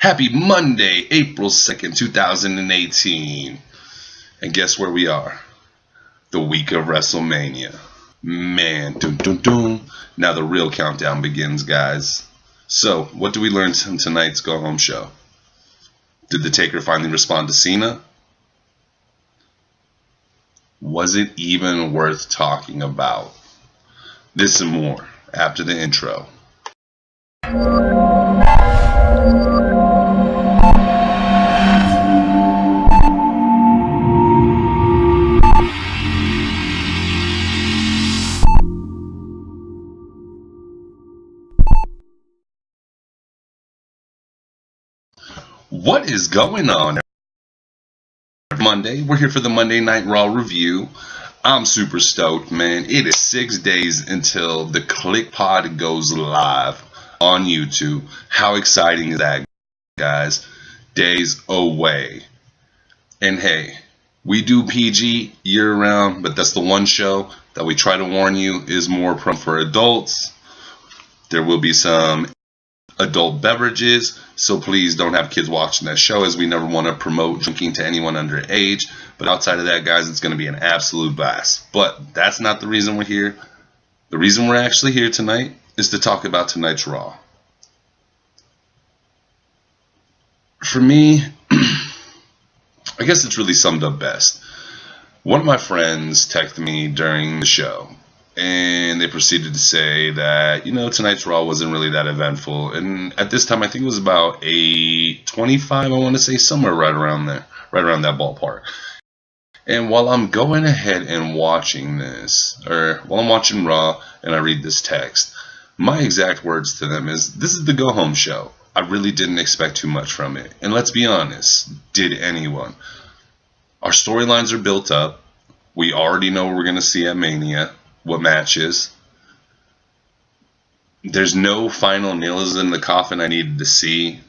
Happy Monday, April 2nd, 2018. And guess where we are? The week of WrestleMania. Man, dun dun dun. Now the real countdown begins, guys. So, what do we learn from tonight's go-home show? Did the Taker finally respond to CENA? Was it even worth talking about? This and more after the intro. What is going on? Monday, we're here for the Monday Night Raw review. I'm super stoked, man. It is 6 days until the Kliqpod goes live on YouTube. How exciting is that, guys? Days away. And hey, we do PG year-round, but that's the one show that we try to warn you is more prone for adults. There will be some adult beverages, so please don't have kids watching that show, as we never want to promote drinking to anyone underage. But outside of that, guys, it's going to be an absolute blast. But that's not the reason we're here. The reason we're actually here tonight is to talk about tonight's Raw. For me, I guess it's really summed up best. One of my friends texted me during the show, and they proceeded to say that, tonight's Raw wasn't really that eventful. And at this time, I think it was about 8:25, I want to say, somewhere right around there, right around that ballpark. And while I'm going ahead and watching this, or while I'm watching Raw and I read this text, my exact words to them is, this is the go-home show. I really didn't expect too much from it. And let's be honest, did anyone? Our storylines are built up. We already know what we're going to see at Mania. What matches. There's no final nails in the coffin I needed to see.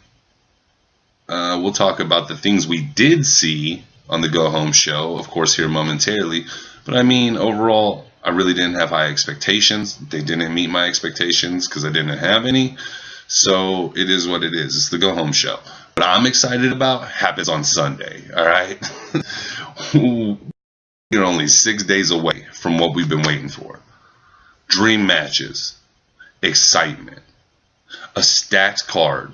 We'll talk about the things we did see on the Go Home show, of course, here momentarily. But I mean, overall, I really didn't have high expectations. They didn't meet my expectations because I didn't have any. So it is what it is. It's the Go Home show. What I'm excited about happens on Sunday, all right? You're only 6 days away from what we've been waiting for. Dream matches, excitement, a stacked card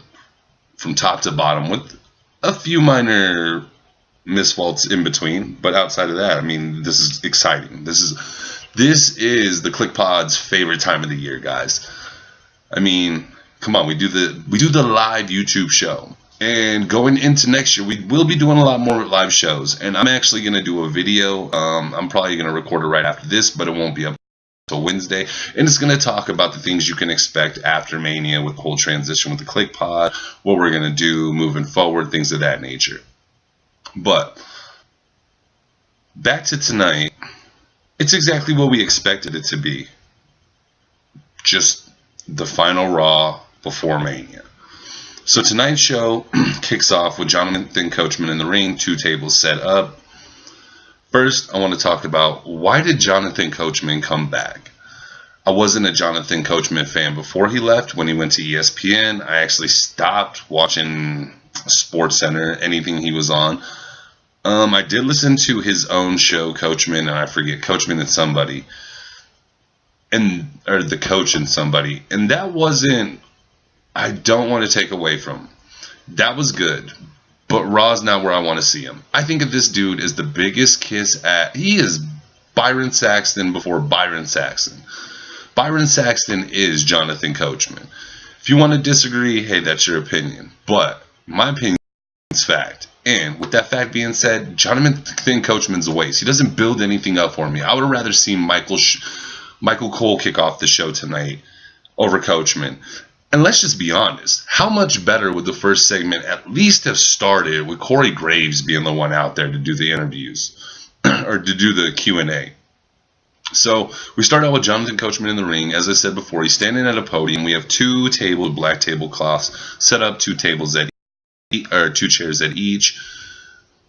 from top to bottom with a few minor misfaults in between, but outside of that, I mean, this is exciting. This is the Kliqpod's favorite time of the year, guys. I mean, come on, we do the live YouTube show. And going into next year, we will be doing a lot more live shows. And I'm actually going to do a video. I'm probably going to record it right after this, but it won't be up until Wednesday. And it's going to talk about the things you can expect after Mania with the whole transition with the Kliqpod, what we're going to do moving forward, things of that nature. But back to tonight, it's exactly what we expected it to be. Just the final Raw before Mania. So tonight's show kicks off with Jonathan Coachman in the ring, 2 tables set up. First, I want to talk about, why did Jonathan Coachman come back? I wasn't a Jonathan Coachman fan before he left. When he went to ESPN, I actually stopped watching SportsCenter, anything he was on. I did listen to his own show, Coachman, and I forget, Coachman and somebody, or the Coach and somebody, and that wasn't, I don't want to take away from him. That was good. But Raw's not where I want to see him. I think that this dude is the biggest kiss at... He is Byron Saxton before Byron Saxton. Byron Saxton is Jonathan Coachman. If you want to disagree, hey, that's your opinion. But my opinion is fact. And with that fact being said, Jonathan Coachman's a waste. He doesn't build anything up for me. I would have rather seen Michael Cole kick off the show tonight over Coachman. And let's just be honest, how much better would the first segment at least have started with Corey Graves being the one out there to do the interviews or to do the Q&A? So we start out with Jonathan Coachman in the ring. As I said before, he's standing at a podium. We have 2 tables, black tablecloths set up, 2 chairs at each.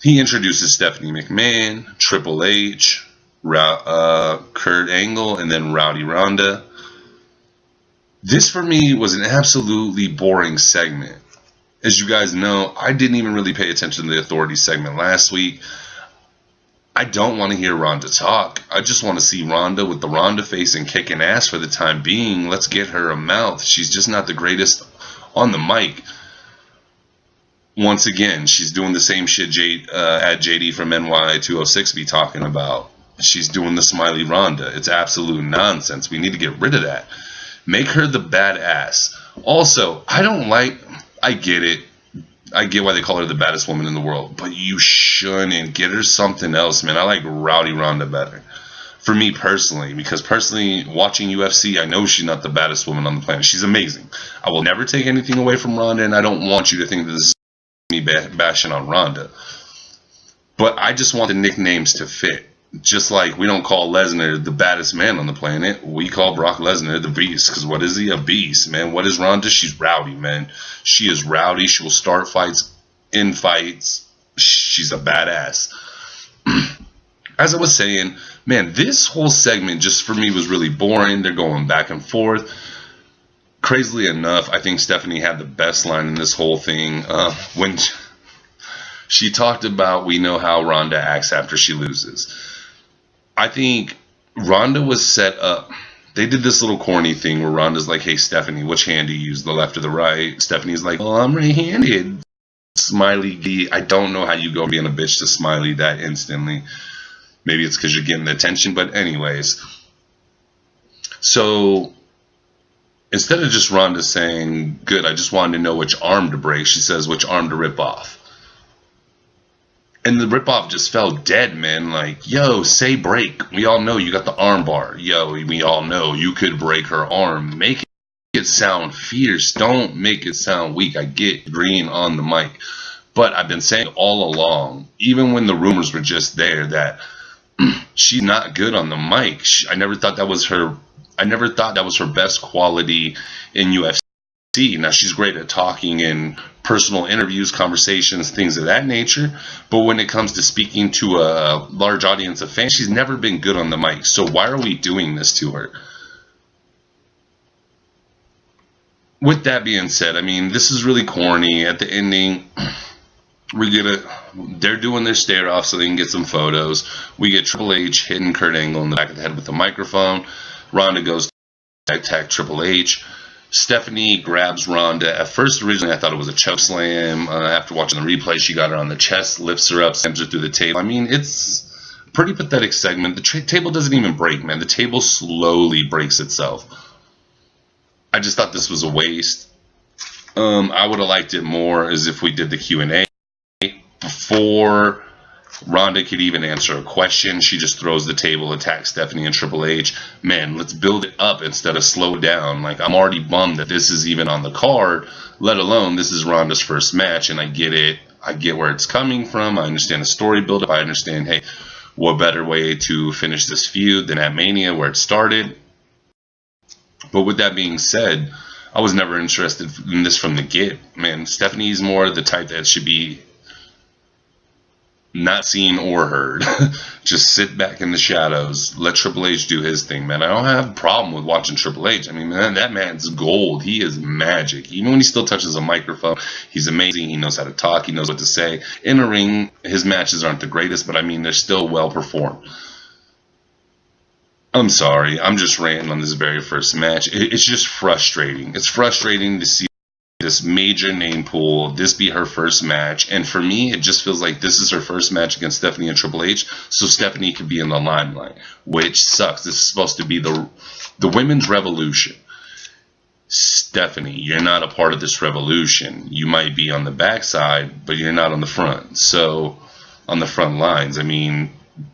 He introduces Stephanie McMahon, Triple H, Kurt Angle, and then Rowdy Ronda. This for me was an absolutely boring segment. As you guys know, I didn't even really pay attention to the Authority segment last week. I don't want to hear Ronda talk. I just want to see Ronda with the Ronda face and kicking ass for the time being. Let's get her a mouth. She's just not the greatest on the mic. Once again, she's doing the same shit at JD from NY206 be talking about. She's doing the smiley Ronda. It's absolute nonsense. We need to get rid of that. Make her the badass. Also, I get it. I get why they call her the baddest woman in the world, but you shouldn't. Get her something else, man. I like Rowdy Ronda better. For me personally, because personally, watching UFC, I know she's not the baddest woman on the planet. She's amazing. I will never take anything away from Ronda, and I don't want you to think that this is me bashing on Ronda. But I just want the nicknames to fit. Just like we don't call Lesnar the baddest man on the planet, we call Brock Lesnar the beast. Because what is he? A beast, man. What is Ronda? She's rowdy, man. She is rowdy. She will start fights, in fights. She's a badass. As I was saying, man, this whole segment just for me was really boring. They're going back and forth. Crazily enough, I think Stephanie had the best line in this whole thing when she talked about, we know how Ronda acts after she loses. I think Ronda was set up. They did this little corny thing where Ronda's like, hey, Stephanie, which hand do you use, the left or the right? Stephanie's like, well, I'm right-handed. Smiley D. I don't know how you go being a bitch to Smiley that instantly. Maybe it's because you're getting the attention. But anyways. So instead of just Ronda saying, good, I just wanted to know which arm to break, she says, which arm to rip off. And the ripoff just fell dead, man. Like, yo, say break. We all know you got the arm bar. Yo, we all know you could break her arm. Make it sound fierce. Don't make it sound weak. I get green on the mic. But I've been saying all along, even when the rumors were just there, that she's not good on the mic. I never thought that was her. I never thought that was her best quality in UFC. Now, she's great at talking in personal interviews, conversations, things of that nature. But when it comes to speaking to a large audience of fans, she's never been good on the mic. So why are we doing this to her? With that being said, I mean, this is really corny. At the ending, they're doing their stare off so they can get some photos. We get Triple H hitting Kurt Angle in the back of the head with a microphone. Ronda goes to attack Triple H. Stephanie grabs Ronda. At first, originally, I thought it was a choke slam. After watching the replay, she got her on the chest, lifts her up, slams her through the table. I mean, it's a pretty pathetic segment. The table doesn't even break, man. The table slowly breaks itself. I just thought this was a waste. I would have liked it more as if we did the Q&A before Ronda could even answer a question. She just throws the table, attacks Stephanie and Triple H. Man, let's build it up instead of slow down. Like, I'm already bummed that this is even on the card, let alone this is Ronda's first match, and I get it. I get where it's coming from. I understand the story build-up. I understand, hey, what better way to finish this feud than at Mania where it started? But with that being said, I was never interested in this from the get. Man, Stephanie's more the type that should be not seen or heard. Just sit back in the shadows. Let Triple H do his thing, man. I don't have a problem with watching Triple H. I mean, man, that man's gold. He is magic. Even when he still touches a microphone, he's amazing. He knows how to talk. He knows what to say. In a ring, his matches aren't the greatest, but I mean, they're still well performed. I'm sorry. I'm just ranting on this very first match. It's just frustrating. It's frustrating to see this major name pool, this be her first match, and for me, it just feels like this is her first match against Stephanie and Triple H, so Stephanie could be in the limelight, which sucks. This is supposed to be the women's revolution. Stephanie, you're not a part of this revolution. You might be on the backside, but you're not on the front. So, on the front lines, I mean,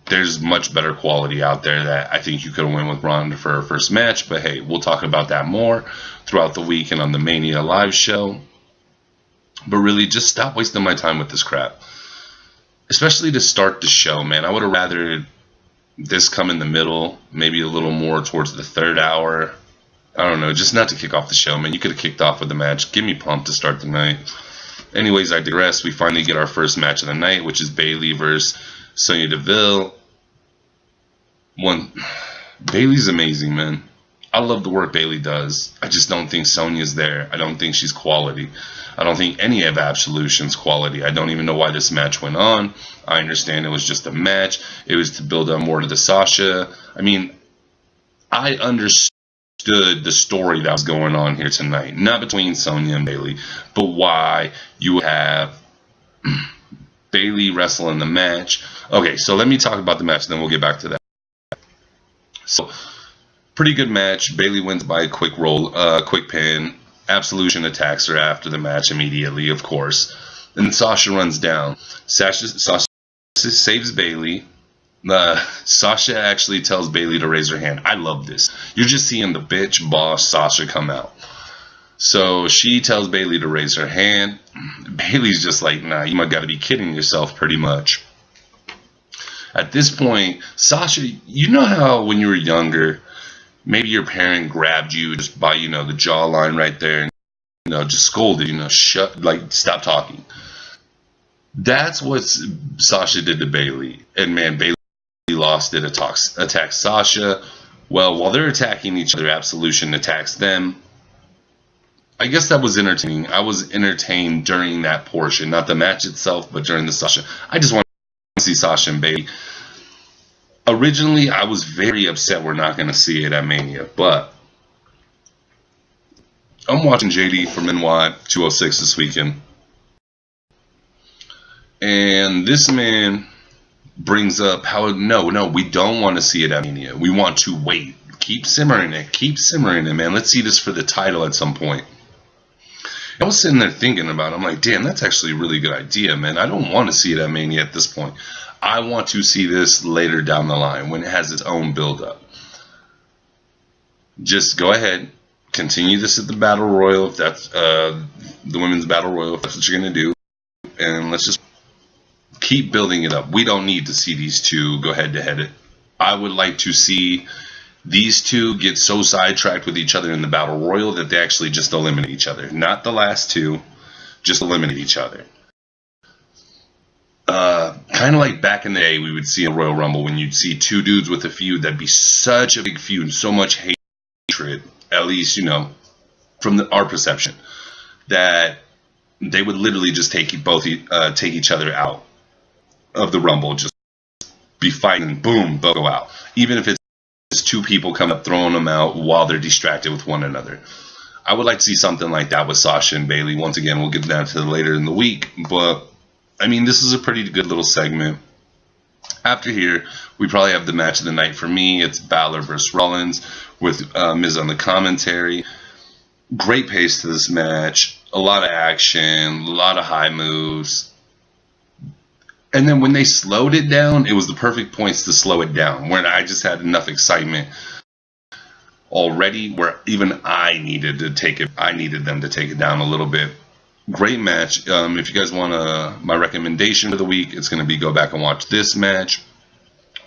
there's much better quality out there that I think you could have went with Ronda for her first match, but hey, we'll talk about that more throughout the week and on the Mania live show. But really, just stop wasting my time with this crap. Especially to start the show, man. I would have rather this come in the middle, maybe a little more towards the third hour. I don't know, just not to kick off the show, man. You could have kicked off with the match. Give me pumped to start the night. Anyways, I digress. We finally get our first match of the night, which is Bayley versus Sonya Deville. Bayley's amazing, man. I love the work Bayley does. I just don't think Sonya's there. I don't think she's quality. I don't think any of Absolution's quality. I don't even know why this match went on. I understand it was just a match. It was to build up more to the Sasha. I mean, I understood the story that was going on here tonight. Not between Sonya and Bayley, but why you would have Bayley wrestle in the match. Okay, so let me talk about the match, and then we'll get back to that. So, pretty good match. Bayley wins by a quick roll, quick pin. Absolution attacks her after the match immediately, of course. And Sasha runs down. Sasha saves Bayley. Sasha actually tells Bayley to raise her hand. I love this. You're just seeing the bitch boss Sasha come out. So she tells Bayley to raise her hand. Bayley's just like, nah, you might got to be kidding yourself, pretty much. At this point, Sasha, you know how when you were younger, maybe your parent grabbed you just by, the jawline right there and, just scolded, shut, like, stop talking. That's what Sasha did to Bayley. And man, Bayley lost it, attacks Sasha. Well, while they're attacking each other, Absolution attacks them. I guess that was entertaining. I was entertained during that portion, not the match itself, but during the Sasha. I just want to see Sasha and Bayley. Originally, I was very upset we're not going to see it at Mania, but I'm watching JD from NY 206 this weekend, and this man brings up how, no, we don't want to see it at Mania. We want to wait. Keep simmering it, man. Let's see this for the title at some point. I was sitting there thinking about it. I'm like, damn, that's actually a really good idea, man. I don't want to see it at Mania at this point. I want to see this later down the line when it has its own build-up. Just go ahead, continue this at the Battle Royal, if that's the Women's Battle Royal, if that's what you're going to do, and let's just keep building it up. We don't need to see these two go head-to-head. I would like to see these two get so sidetracked with each other in the Battle Royal that they actually just eliminate each other. Not the last two, just eliminate each other. Kind of like back in the day, we would see a Royal Rumble when you'd see two dudes with a feud. That'd be such a big feud, so much hatred, at least, from our perception, that they would literally just take each other out of the Rumble, just be fighting, boom, they'll go out. Even if it's two people come up throwing them out while they're distracted with one another. I would like to see something like that with Sasha and Bayley. Once again, we'll get down to later in the week, but I mean, this is a pretty good little segment. After here, we probably have the match of the night for me. It's Balor versus Rollins with Miz on the commentary. Great pace to this match. A lot of action, a lot of high moves. And then when they slowed it down, it was the perfect points to slow it down, where I just had enough excitement already where even I needed them to take it down a little bit. Great match. If you guys want my recommendation of the week, it's going to be go back and watch this match.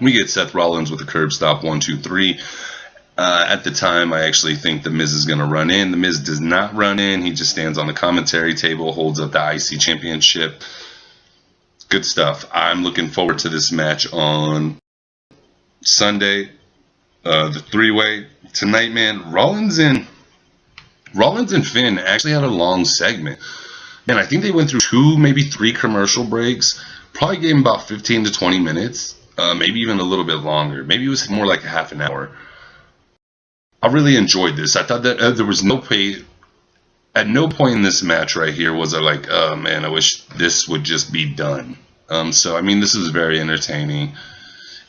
We get Seth Rollins with a curb stop, 1, 2, 3. At the time, I actually think The Miz is going to run in. The Miz does not run in. He just stands on the commentary table, holds up the IC Championship. Good stuff. I'm looking forward to this match on Sunday. The three-way. Tonight, man, Rollins and Finn actually had a long segment. And I think they went through 2, maybe 3 commercial breaks. Probably gave them about 15 to 20 minutes. Maybe even a little bit longer. Maybe it was more like a half an hour. I really enjoyed this. I thought that there was no pay. At no point in this match right here was I like, oh man, I wish this would just be done. So, I mean, this is very entertaining.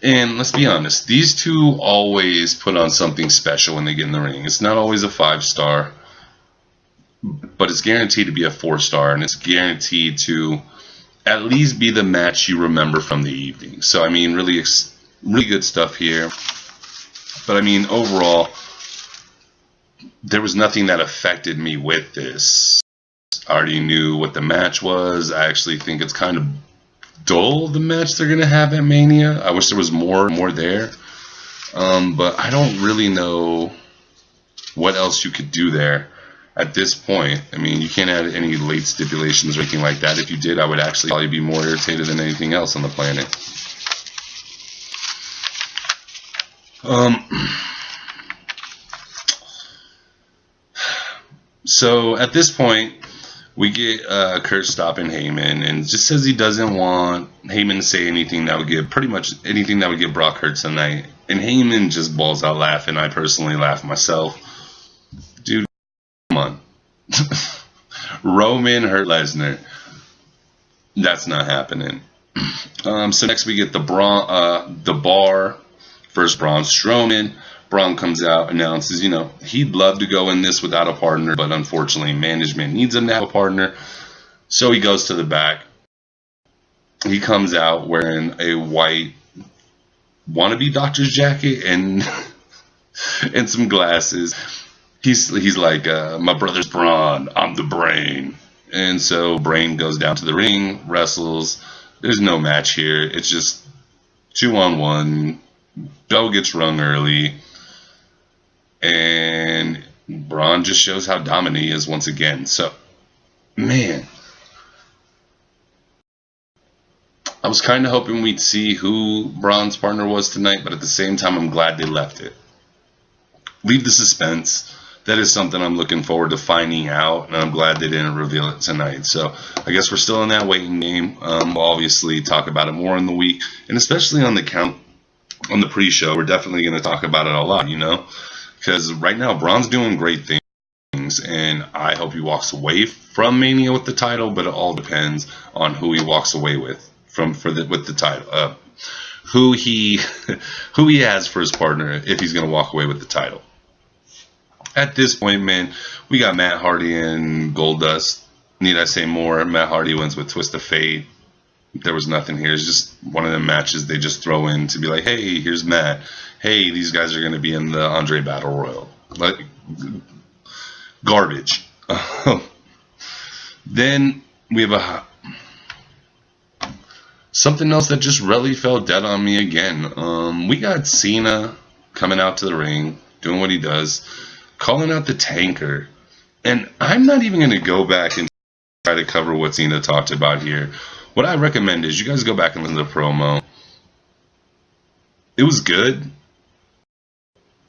And let's be honest, these two always put on something special when they get in the ring. It's not always a 5-star. But it's guaranteed to be a 4-star, and it's guaranteed to at least be the match you remember from the evening. So, I mean, really good stuff here. But, I mean, overall, there was nothing that affected me with this. I already knew what the match was. I actually think it's kind of dull, the match they're going to have at Mania. I wish there was more there. But I don't really know what else you could do there. At this point, I mean, you can't add any late stipulations or anything like that. If you did, I would actually probably be more irritated than anything else on the planet. So at this point, we get Kurt stopping Heyman and just says he doesn't want Heyman to say anything that would give pretty much anything that would give Brock hurt tonight. And Heyman just balls out laughing. I personally laugh myself. Dude, come on. Roman hurt Lesnar. That's not happening. So next we get the Bar versus Braun Strowman. Braun comes out, announces, he'd love to go in this without a partner, but unfortunately management needs him to have a partner. So he goes to the back. He comes out wearing a white wannabe doctor's jacket and and some glasses. He's like, my brother's Braun, I'm the Brain. And so Brain goes down to the ring, wrestles. There's no match here. It's just 2-on-1. Bell gets rung early. And Braun just shows how dominant he is once again. So, man, I was kind of hoping we'd see who Braun's partner was tonight, but at the same time, I'm glad they left it. Leave the suspense. That is something I'm looking forward to finding out, and I'm glad they didn't reveal it tonight. So I guess we're still in that waiting game. We'll obviously talk about it more in the week, and especially on the pre-show, we're definitely going to talk about it a lot, because right now Braun's doing great things, and I hope he walks away from Mania with the title, but it all depends on who he walks away with with the title, who he has for his partner if he's going to walk away with the title. At this point, man, we got Matt Hardy and Goldust. Need I say more? Matt Hardy wins with Twist of Fate. There was nothing here. It's just one of them matches they just throw in to be like, hey, here's Matt. Hey, these guys are going to be in the Andre Battle Royal. Like, garbage. Then we have something else that just really fell dead on me again. We got CENA coming out to the ring, doing what he does, calling out the Tanker. And I'm not even going to go back and try to cover what CENA talked about here. What I recommend is you guys go back and listen to the promo. It was good.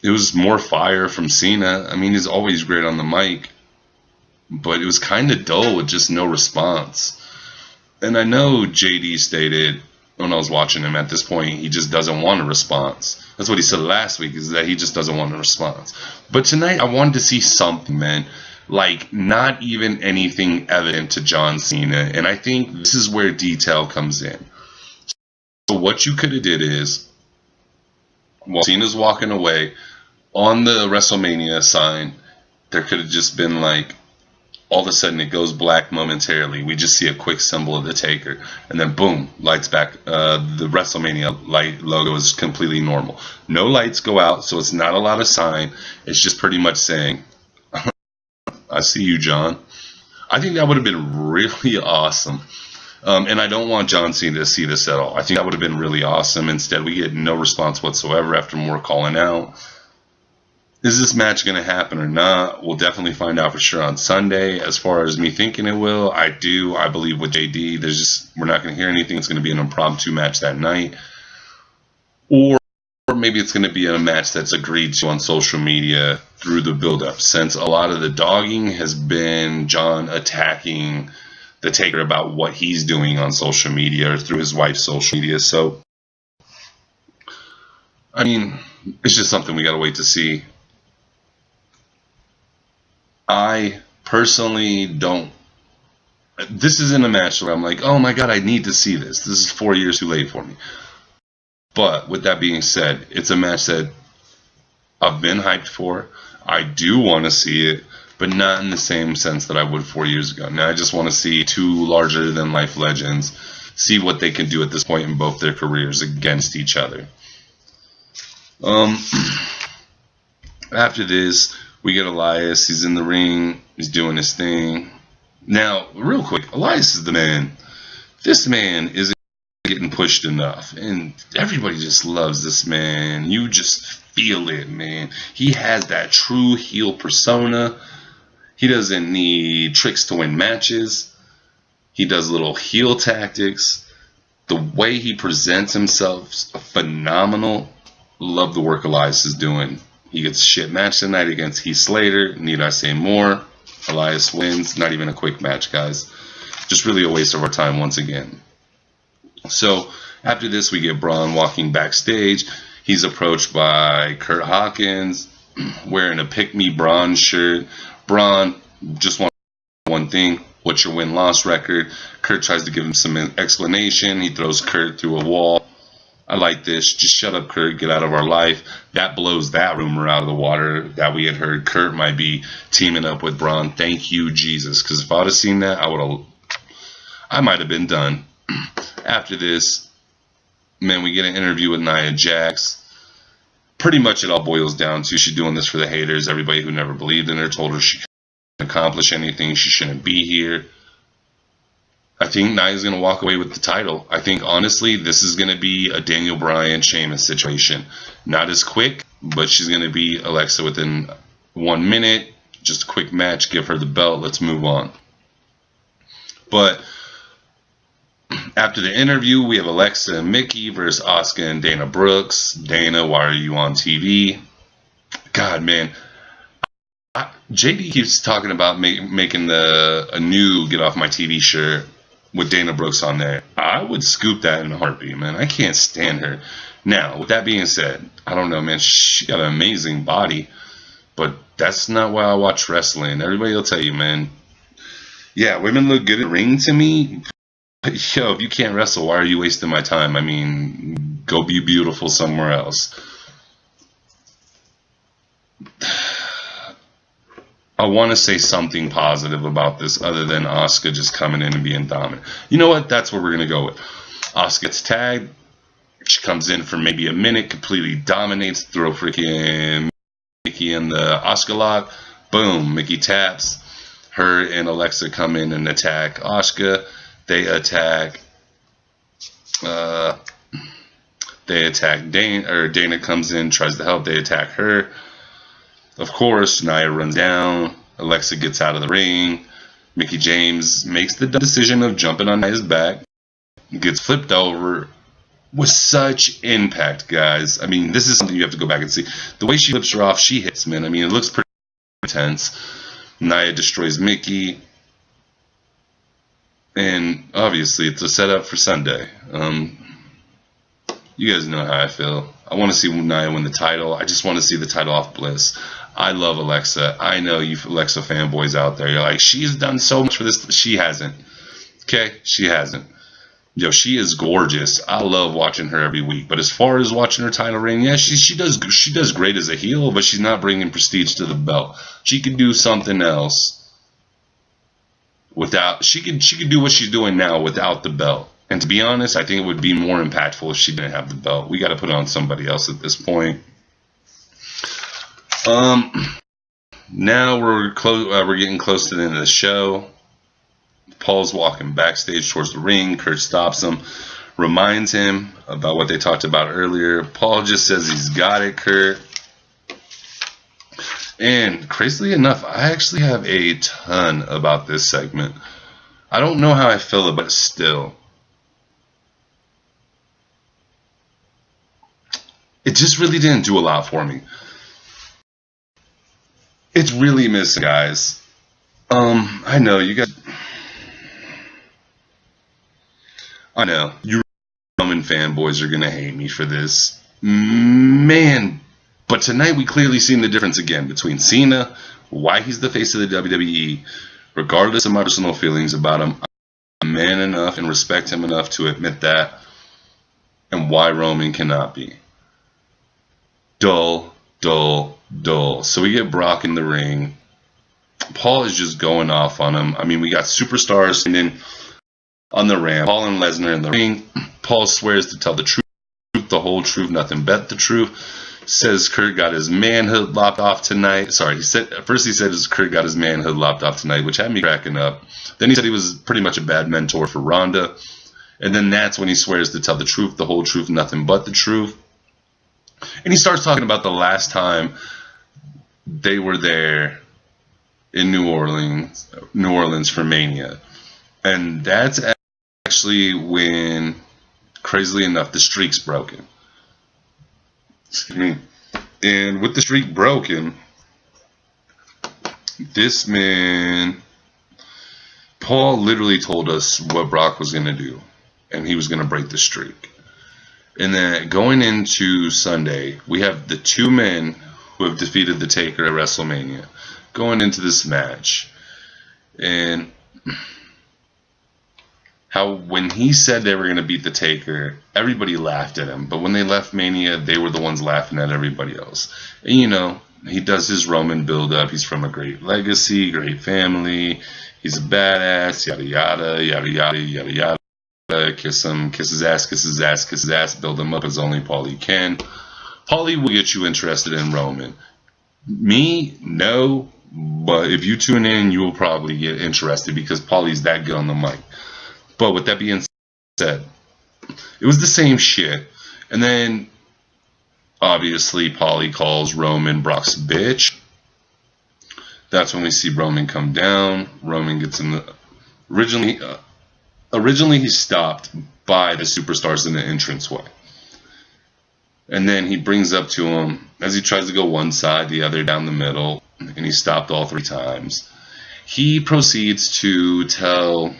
It was more fire from CENA. I mean, he's always great on the mic. But it was kind of dull with just no response. And I know JD stated when I was watching him at this point, he just doesn't want a response. That's what he said last week, is that he just doesn't want a response. But tonight, I wanted to see something, man. Like, not even anything evident to John Cena. And I think this is where detail comes in. So what you could have did is, while Cena's walking away, on the WrestleMania sign, there could have just been like, all of a sudden it goes black momentarily. We just see a quick symbol of the Taker. And then boom, lights back. The WrestleMania light logo is completely normal. No lights go out, so it's not a lot of sign. It's just pretty much saying, I see you, John. I think that would have been really awesome. And I don't want John Cena to see this at all. I think that would have been really awesome. Instead, we get no response whatsoever after more calling out. Is this match going to happen or not? We'll definitely find out for sure on Sunday. As far as me thinking it will, I believe with JD, we're not going to hear anything. It's going to be an impromptu match that night. Or maybe it's going to be a match that's agreed to on social media through the build-up, since a lot of the dogging has been John attacking the Taker about what he's doing on social media or through his wife's social media. So, I mean, it's just something we got to wait to see. I personally don't. This isn't a match where I'm like, oh my god, I need to see this. This is 4 years too late for me. But with that being said, it's a match that I've been hyped for. I do want to see it, but not in the same sense that I would 4 years ago. Now I just want to see two larger-than-life legends see what they can do at this point in both their careers against each other. After this, we get Elias. He's in the ring. He's doing his thing. Now, real quick, Elias is the man. This man isn't getting pushed enough. And everybody just loves this man. You just feel it, man. He has that true heel persona. He doesn't need tricks to win matches. He does little heel tactics. The way he presents himself is phenomenal. Love the work Elias is doing. He gets a shit match tonight against Heath Slater. Need I say more? Elias wins. Not even a quick match, guys. Just really a waste of our time once again. So after this, we get Braun walking backstage. He's approached by Kurt Hawkins wearing a Pick Me Braun shirt. Braun just wants one thing. What's your win-loss record? Kurt tries to give him some explanation. He throws Kurt through a wall. I like this. Just shut up, Kurt. Get out of our life. That blows that rumor out of the water that we had heard Kurt might be teaming up with Braun. Thank you, Jesus. Because if I would have seen that, I might have been done. After this, man, we get an interview with Nia Jax. Pretty much it all boils down to she's doing this for the haters. Everybody who never believed in her told her she couldn't accomplish anything. She shouldn't be here. I think Nia's going to walk away with the title. I think, honestly, this is going to be a Daniel Bryan Sheamus situation. Not as quick, but she's going to be Alexa within 1 minute. Just a quick match. Give her the belt. Let's move on. But after the interview, we have Alexa and Mickey versus Asuka and Dana Brooks. Dana, why are you on TV? God, man. JD keeps talking about making a new Get Off My TV shirt with Dana Brooks on there. I would scoop that in a heartbeat, man. I can't stand her. Now, with that being said, I don't know, man. She got an amazing body, but that's not why I watch wrestling. Everybody will tell you, man. Yeah, women look good at the ring to me. But, yo, if you can't wrestle, why are you wasting my time? I mean, go be beautiful somewhere else. I want to say something positive about this other than Asuka just coming in and being dominant. You know what? That's what we're going to go with. Asuka gets tagged. She comes in for maybe a minute, completely dominates, throw freaking Mickey in the Asuka lock. Boom, Mickey taps. Her and Alexa come in and attack Asuka. They attack Dana, or Dana comes in, tries to help. They attack her. Of course, Nia runs down. Alexa gets out of the ring. Mickie James makes the decision of jumping on Nia's back. Gets flipped over with such impact, guys. I mean, this is something you have to go back and see. The way she flips her off, she hits, man. I mean, it looks pretty intense. Nia destroys Mickie. And obviously, it's a setup for Sunday. You guys know how I feel. I want to see Nia win the title. I just want to see the title off Bliss. I love Alexa. I know you Alexa fanboys out there. You're like, she's done so much for this. She hasn't. Okay? She hasn't. Yo, she is gorgeous. I love watching her every week. But as far as watching her title reign, yeah, she does great as a heel, but she's not bringing prestige to the belt. She could do something else. She could do what she's doing now without the belt. And to be honest, I think it would be more impactful if she didn't have the belt. We got to put it on somebody else at this point. Now we're getting close to the end of the show. Paul's walking backstage towards the ring. Kurt stops him, reminds him about what they talked about earlier. Paul just says he's got it, Kurt. And crazily enough, I actually have a ton about this segment. I don't know how I feel about it still. It just really didn't do a lot for me. It's really missing, guys. I know you guys. I know you Roman fanboys are gonna hate me for this, man. But tonight we clearly seen the difference again between CENA, why he's the face of the WWE. Regardless of my personal feelings about him, I'm man enough and respect him enough to admit that, and why Roman cannot be. Dull, dull, dull. So we get Brock in the ring. Paul is just going off on him. I mean, we got superstars and then on the ramp. Paul and Lesnar in the ring. Paul swears to tell the truth, the whole truth, nothing but the truth. Says Kurt got his manhood lopped off tonight. Sorry, first he said Kurt got his manhood lopped off tonight, which had me cracking up. Then he said he was pretty much a bad mentor for Ronda. And then that's when he swears to tell the truth, the whole truth, nothing but the truth. And he starts talking about the last time they were there in New Orleans for Mania. And that's actually when, crazily enough, the streak's broken. Excuse me. And with the streak broken, This man, Paul literally told us what Brock was going to do, and he was going to break the streak. And then going into Sunday, we have the two men who have defeated the Taker at WrestleMania going into this match. And how when he said they were going to beat the Taker, everybody laughed at him. But when they left Mania, they were the ones laughing at everybody else. And you know, he does his Roman build-up. He's from a great legacy, great family. He's a badass, yada, yada, yada, yada, yada, yada. Kiss him, kiss his ass, kiss his ass, kiss his ass. Build him up as only Paulie can. Paulie will get you interested in Roman. Me, no. But if you tune in, you will probably get interested because Paulie's that good on the mic. But with that being said, it was the same shit. And then, obviously, Paulie calls Roman Brock's bitch. That's when we see Roman come down. Roman gets in the... Originally he stopped by the superstars in the entranceway. And then he brings up to him, as he tries to go one side, the other, down the middle, and he stopped all 3 times. He proceeds to tell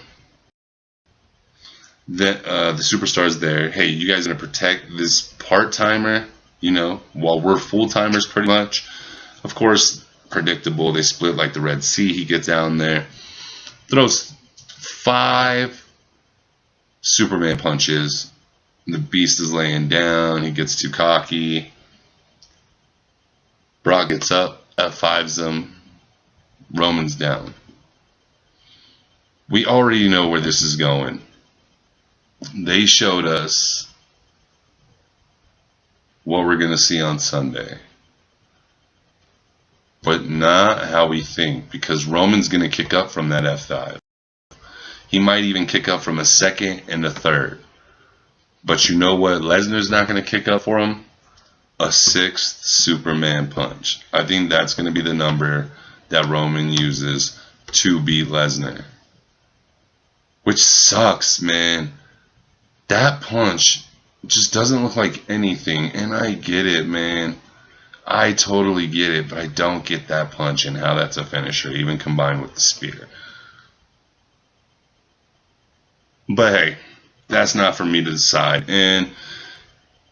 the superstars there, hey, you guys are going to protect this part-timer, you know, while we're full-timers pretty much. Of course, predictable, they split like the Red Sea. He gets down there, throws 5 Superman punches. The Beast is laying down. He gets too cocky. Brock gets up, F5s him. Roman's down. We already know where this is going. They showed us what we're going to see on Sunday. But not how we think, because Roman's going to kick up from that F5. He might even kick up from a second and a third. But you know what Lesnar's not going to kick up for him? A 6th Superman punch. I think that's going to be the number that Roman uses to beat Lesnar. Which sucks, man. That punch just doesn't look like anything. And I get it, man. I totally get it. But I don't get that punch and how that's a finisher, even combined with the spear. But hey, that's not for me to decide. And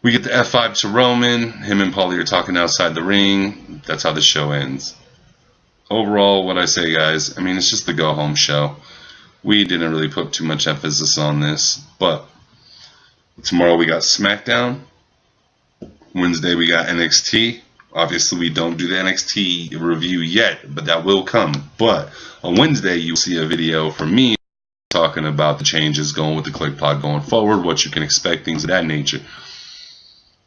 we get the F5 to Roman. Him and Paulie are talking outside the ring. That's how the show ends. Overall, what I say, guys, I mean, it's just the go-home show. We didn't really put too much emphasis on this. But tomorrow we got SmackDown. Wednesday we got NXT. Obviously, we don't do the NXT review yet, but that will come. But on Wednesday, you'll see a video from me talking about the changes going with the Kliqpod going forward, what you can expect, things of that nature.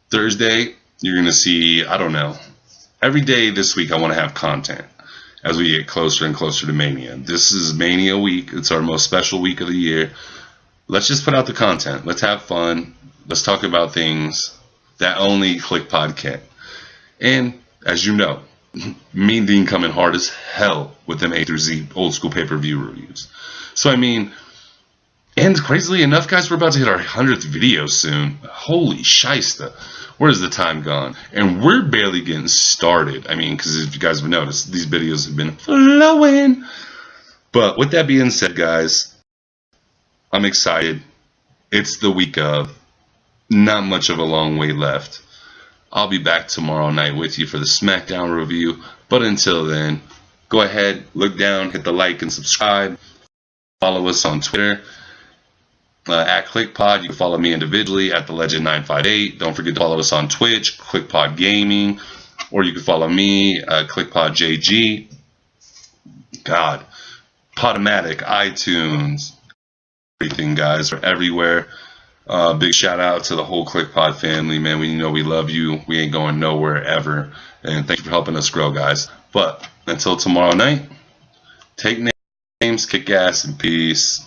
Thursday, you're going to see, I don't know, every day this week I want to have content as we get closer and closer to Mania. This is Mania week. It's our most special week of the year. Let's just put out the content. Let's have fun. Let's talk about things that only Kliqpod can. And as you know, me and Dean coming hard as hell with them A through Z old school pay-per-view reviews. So I mean, and crazily enough, guys, we're about to hit our 100th video soon. Holy shysta. Where's the time gone? And we're barely getting started. I mean, because if you guys have noticed, these videos have been flowing. But with that being said, guys, I'm excited. It's the week of. Not much of a long way left. I'll be back tomorrow night with you for the SmackDown review. But until then, go ahead, look down, hit the like and subscribe. Follow us on Twitter at Kliqpod. You can follow me individually at TheLegend958. Don't forget to follow us on Twitch, Kliqpod Gaming, or you can follow me at KliqpodJG. God, Podomatic, iTunes, everything, guys. We're everywhere. Big shout out to the whole Kliqpod family, man. We know we love you. We ain't going nowhere ever. And thank you for helping us grow, guys. But until tomorrow night, take names, kick ass, and peace.